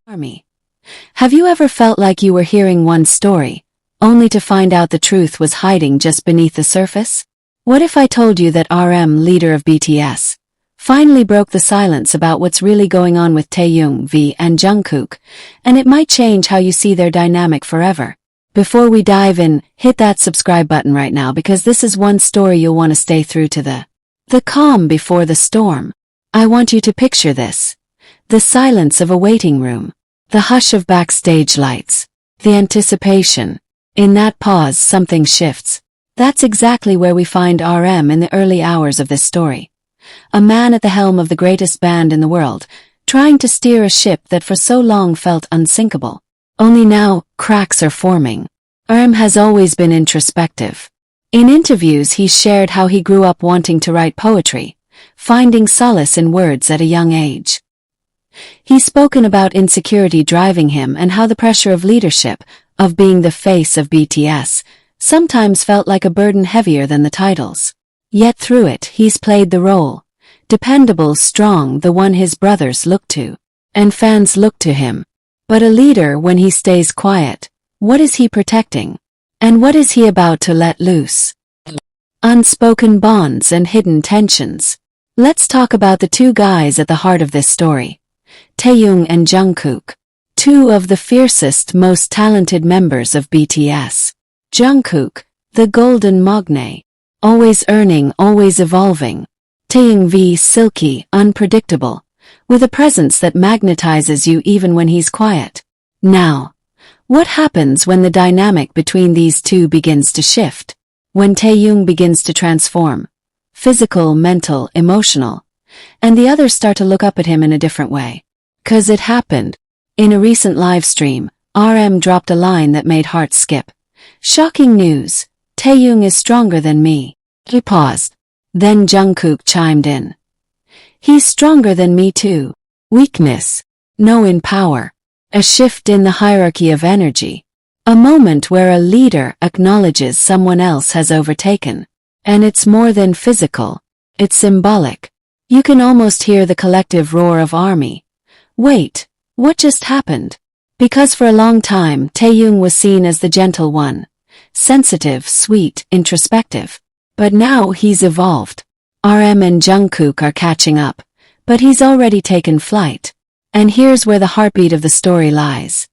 Army. Have you ever felt like you were hearing one story, only to find out the truth was hiding just beneath the surface? What if I told you that RM, leader of BTS, finally broke the silence about what's really going on with Taehyung V and Jungkook, and it might change how you see their dynamic forever? Before we dive in, hit that subscribe button right now because this is one story you'll want to stay through to the calm before the storm. I want you to picture this. The silence of a waiting room. The hush of backstage lights. The anticipation. In that pause, something shifts. That's exactly where we find RM in the early hours of this story. A man at the helm of the greatest band in the world, trying to steer a ship that for so long felt unsinkable. Only now, cracks are forming. RM has always been introspective. In interviews, he's shared how he grew up wanting to write poetry, finding solace in words at a young age. He's spoken about insecurity driving him and how the pressure of leadership, of being the face of BTS, sometimes felt like a burden heavier than the titles. Yet through it, he's played the role. Dependable, strong, the one his brothers look to. And fans look to him. But a leader, when he stays quiet, what is he protecting? And what is he about to let loose? Unspoken bonds and hidden tensions. Let's talk about the two guys at the heart of this story. Taehyung and Jungkook. Two of the fiercest, most talented members of BTS. Jungkook, the golden magne. Always earning, always evolving. Taehyung V, silky, unpredictable, with a presence that magnetizes you even when he's quiet. Now, what happens when the dynamic between these two begins to shift? When Taehyung begins to transform? Physical, mental, emotional. And the others start to look up at him in a different way. 'Cause it happened. In a recent live stream, RM dropped a line that made hearts skip. Shocking news. Taehyung is stronger than me. He paused. Then Jungkook chimed in. He's stronger than me too. Weakness. No, in power. A shift in the hierarchy of energy. A moment where a leader acknowledges someone else has overtaken. And it's more than physical. It's symbolic. You can almost hear the collective roar of army. Wait, what just happened? Because for a long time, Taehyung was seen as the gentle one. Sensitive, sweet, introspective. But now he's evolved. RM and Jungkook are catching up, but he's already taken flight. And here's where the heartbeat of the story lies.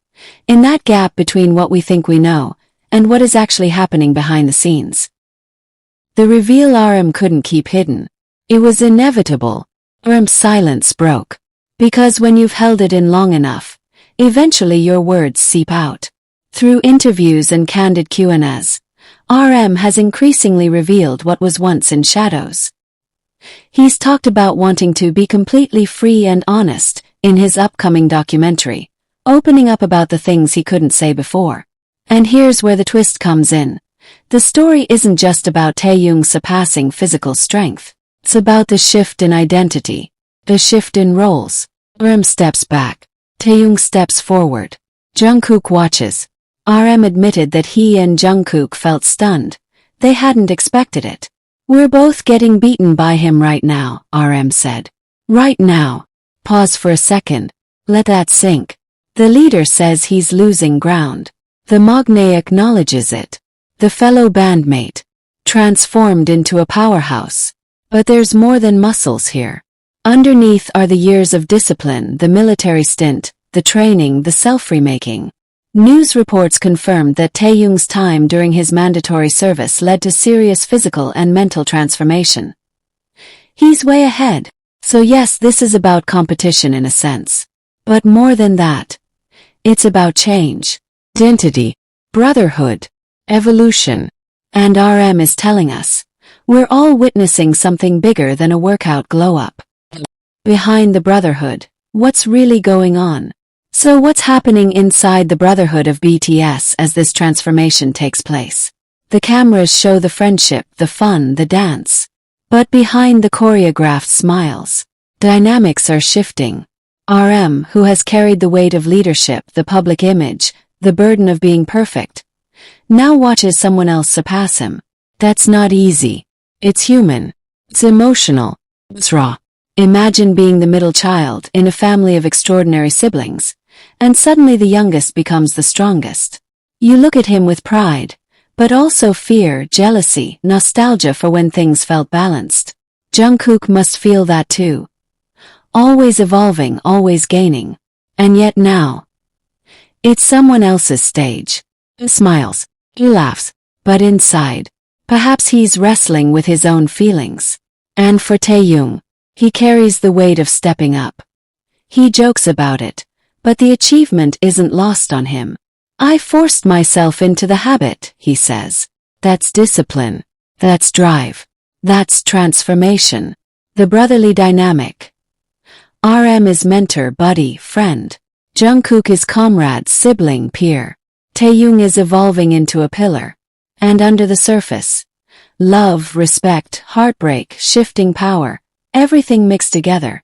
In that gap between what we think we know, and what is actually happening behind the scenes. The reveal RM couldn't keep hidden. It was inevitable. RM's silence broke. Because when you've held it in long enough, eventually your words seep out. Through interviews and candid Q&As, RM has increasingly revealed what was once in shadows. He's talked about wanting to be completely free and honest in his upcoming documentary, opening up about the things he couldn't say before. And here's where the twist comes in. The story isn't just about Taehyung surpassing physical strength. It's about the shift in identity, the shift in roles. RM steps back. Taehyung steps forward. Jungkook watches. RM admitted that he and Jungkook felt stunned. They hadn't expected it. We're both getting beaten by him right now, RM said. Right now. Pause for a second. Let that sink. The leader says he's losing ground. The magne acknowledges it. The fellow bandmate. Transformed into a powerhouse. But there's more than muscles here. Underneath are the years of discipline, the military stint, the training, the self-remaking. News reports confirmed that Taehyung's time during his mandatory service led to serious physical and mental transformation. He's way ahead. So yes, this is about competition in a sense. But more than that. It's about change, identity, brotherhood, evolution. And RM is telling us, we're all witnessing something bigger than a workout glow-up. Behind the brotherhood, what's really going on? So what's happening inside the brotherhood of BTS as this transformation takes place? The cameras show the friendship, the fun, the dance. But behind the choreographed smiles, dynamics are shifting. RM, who has carried the weight of leadership, the public image, the burden of being perfect, now watches someone else surpass him. That's not easy. It's human. It's emotional. It's raw. Imagine being the middle child in a family of extraordinary siblings, and suddenly the youngest becomes the strongest. You look at him with pride, but also fear, jealousy, nostalgia for when things felt balanced. Jungkook must feel that too. Always evolving, always gaining. And yet now, it's someone else's stage. He smiles, he laughs, but inside, perhaps he's wrestling with his own feelings. And for Taehyung, he carries the weight of stepping up. He jokes about it, but the achievement isn't lost on him. I forced myself into the habit, he says. That's discipline. That's drive. That's transformation. The brotherly dynamic. RM is mentor, buddy, friend. Jungkook is comrade, sibling, peer. Taehyung is evolving into a pillar. And under the surface, love, respect, heartbreak, shifting power, everything mixed together.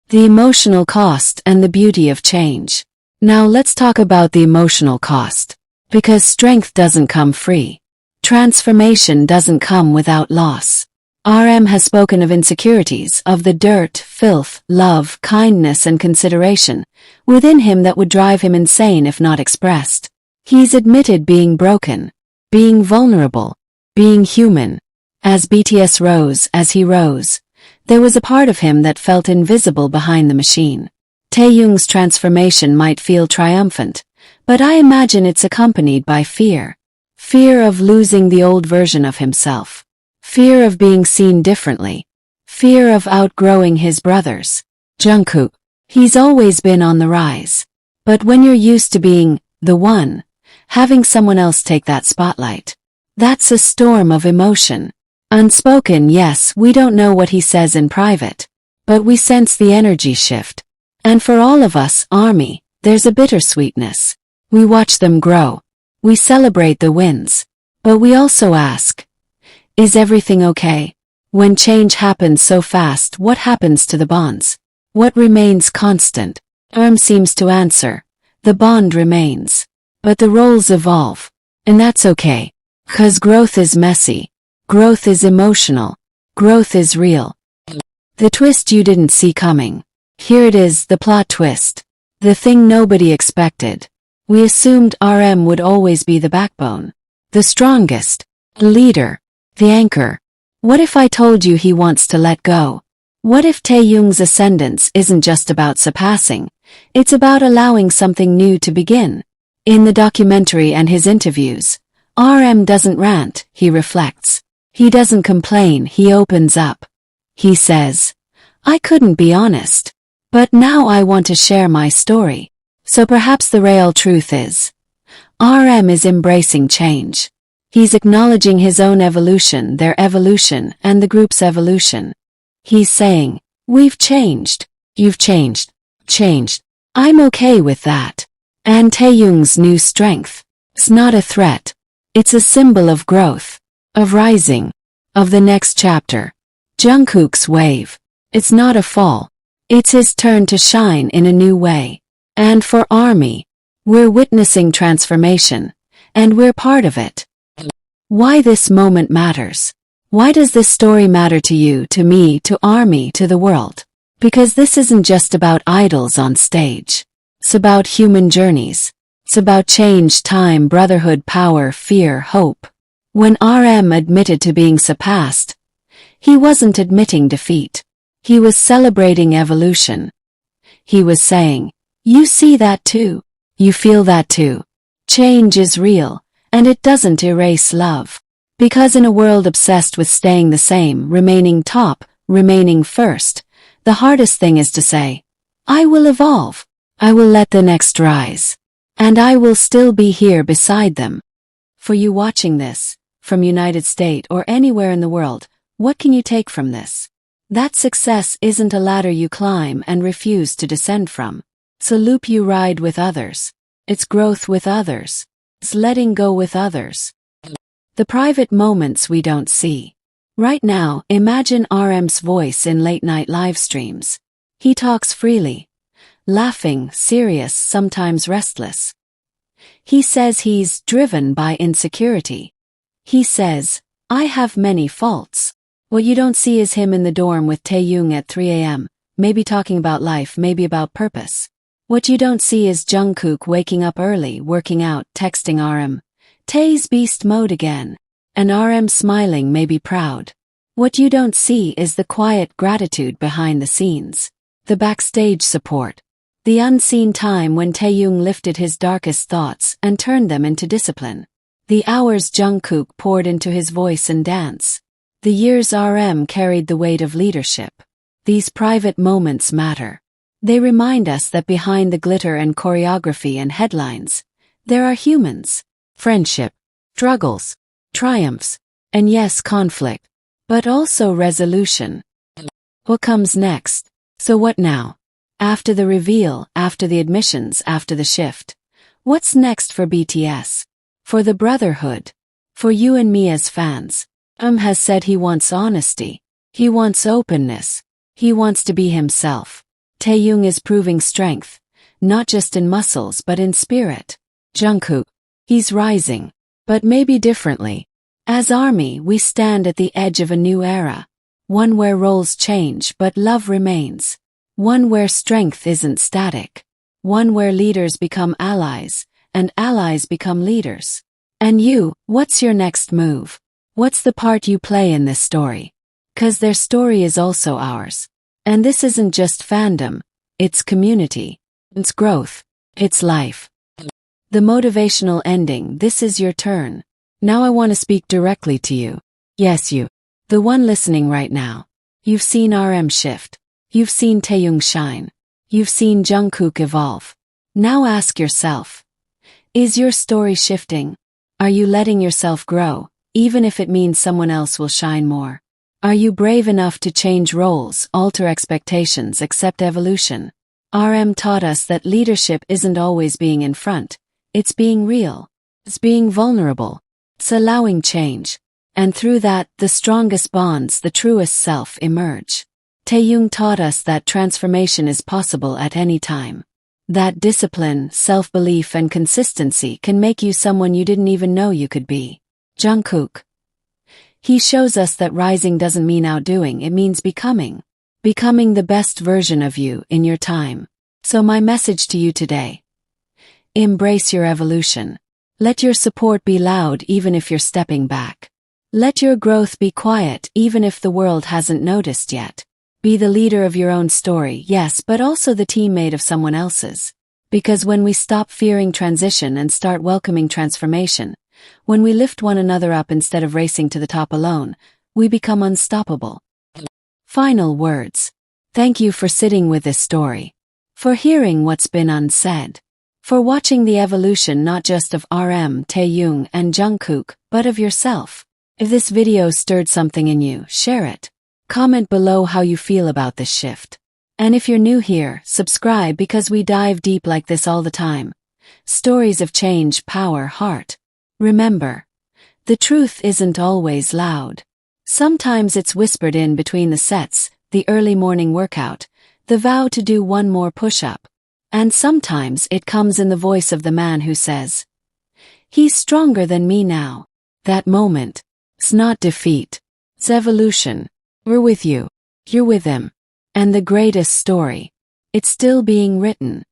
The emotional cost and the beauty of change. Now let's talk about the emotional cost. Because strength doesn't come free. Transformation doesn't come without loss. RM has spoken of insecurities, of the dirt, filth, love, kindness and consideration within him that would drive him insane if not expressed. He's admitted being broken, being vulnerable, being human. As BTS rose, as he rose, there was a part of him that felt invisible behind the machine. Taehyung's transformation might feel triumphant, but I imagine it's accompanied by fear. Fear of losing the old version of himself. Fear of being seen differently. Fear of outgrowing his brothers. Jungkook. He's always been on the rise. But when you're used to being the one, having someone else take that spotlight, that's a storm of emotion. Unspoken, yes, we don't know what he says in private, but we sense the energy shift. And for all of us, ARMY, there's a bittersweetness. We watch them grow. We celebrate the wins. But we also ask, is everything okay? When change happens so fast, what happens to the bonds? What remains constant? Seems to answer, the bond remains. But the roles evolve. And that's okay. 'Cause growth is messy. Growth is emotional. Growth is real. The twist you didn't see coming. Here it is, the plot twist. The thing nobody expected. We assumed RM would always be the backbone. The strongest. The leader. The anchor. What if I told you he wants to let go? What if Taehyung's ascendance isn't just about surpassing? It's about allowing something new to begin. In the documentary and his interviews, RM doesn't rant, he reflects. He doesn't complain, he opens up. He says, I couldn't be honest. But now I want to share my story. So perhaps the real truth is, RM is embracing change. He's acknowledging his own evolution, their evolution, and the group's evolution. He's saying, we've changed. You've changed. Changed. I'm okay with that. And Taehyung's new strength. It's not a threat. It's a symbol of growth. Of rising. Of the next chapter. Jungkook's wave. It's not a fall. It's his turn to shine in a new way. And for ARMY, we're witnessing transformation. And we're part of it. Why this moment matters. Why does this story matter to you, to me, to ARMY, to the world? Because this isn't just about idols on stage. It's about human journeys. It's about change, time, brotherhood, power, fear, hope. When RM admitted to being surpassed, he wasn't admitting defeat. He was celebrating evolution. He was saying, you see that too. You feel that too. Change is real. And it doesn't erase love. Because in a world obsessed with staying the same, remaining top, remaining first, the hardest thing is to say, I will evolve. I will let the next rise. And I will still be here beside them. For you watching this, from United States or anywhere in the world, what can you take from this? That success isn't a ladder you climb and refuse to descend from. It's a loop you ride with others. It's growth with others. It's letting go with others. The private moments we don't see. Right now, imagine RM's voice in late-night live streams. He talks freely. Laughing, serious, sometimes restless. He says he's driven by insecurity. He says, I have many faults. What you don't see is him in the dorm with Taehyung at 3 a.m., maybe talking about life, maybe about purpose. What you don't see is Jungkook waking up early, working out, texting RM. Tae's beast mode again. And RM smiling, maybe proud. What you don't see is the quiet gratitude behind the scenes. The backstage support. The unseen time when Taehyung lifted his darkest thoughts and turned them into discipline. The hours Jungkook poured into his voice and dance. The years RM carried the weight of leadership. These private moments matter. They remind us that behind the glitter and choreography and headlines, there are humans, friendship, struggles, triumphs, and yes, conflict, but also resolution. What comes next? So what now? After the reveal, after the admissions, after the shift. What's next for BTS? For the brotherhood? For you and me as fans? Has said he wants honesty. He wants openness. He wants to be himself. Taehyung is proving strength, not just in muscles but in spirit. Jungkook, he's rising, but maybe differently. As ARMY, we stand at the edge of a new era. One where roles change but love remains. One where strength isn't static. One where leaders become allies, and allies become leaders. And you, what's your next move? What's the part you play in this story? 'Cause their story is also ours. And this isn't just fandom, it's community. It's growth. It's life. The motivational ending, this is your turn. Now I want to speak directly to you. Yes, you. The one listening right now. You've seen RM shift. You've seen Taehyung shine. You've seen Jungkook evolve. Now ask yourself. Is your story shifting? Are you letting yourself grow, even if it means someone else will shine more? Are you brave enough to change roles, alter expectations, accept evolution? RM taught us that leadership isn't always being in front. It's being real. It's being vulnerable. It's allowing change. And through that, the strongest bonds, the truest self emerge. Taehyung taught us that transformation is possible at any time. That discipline, self-belief and consistency can make you someone you didn't even know you could be. Jungkook. He shows us that rising doesn't mean outdoing, it means becoming. Becoming the best version of you in your time. So my message to you today. Embrace your evolution. Let your support be loud even if you're stepping back. Let your growth be quiet even if the world hasn't noticed yet. Be the leader of your own story, yes, but also the teammate of someone else's. Because when we stop fearing transition and start welcoming transformation, when we lift one another up instead of racing to the top alone, we become unstoppable. Final words. Thank you for sitting with this story. For hearing what's been unsaid. For watching the evolution not just of RM, Taehyung, and Jungkook, but of yourself. If this video stirred something in you, share it. Comment below how you feel about this shift. And if you're new here, subscribe because we dive deep like this all the time. Stories of change, power, heart. Remember, the truth isn't always loud. Sometimes it's whispered in between the sets, the early morning workout, the vow to do one more push-up. And sometimes it comes in the voice of the man who says, "He's stronger than me now." That moment, it's not defeat, it's evolution. We're with you. You're with him. And the greatest story. It's still being written.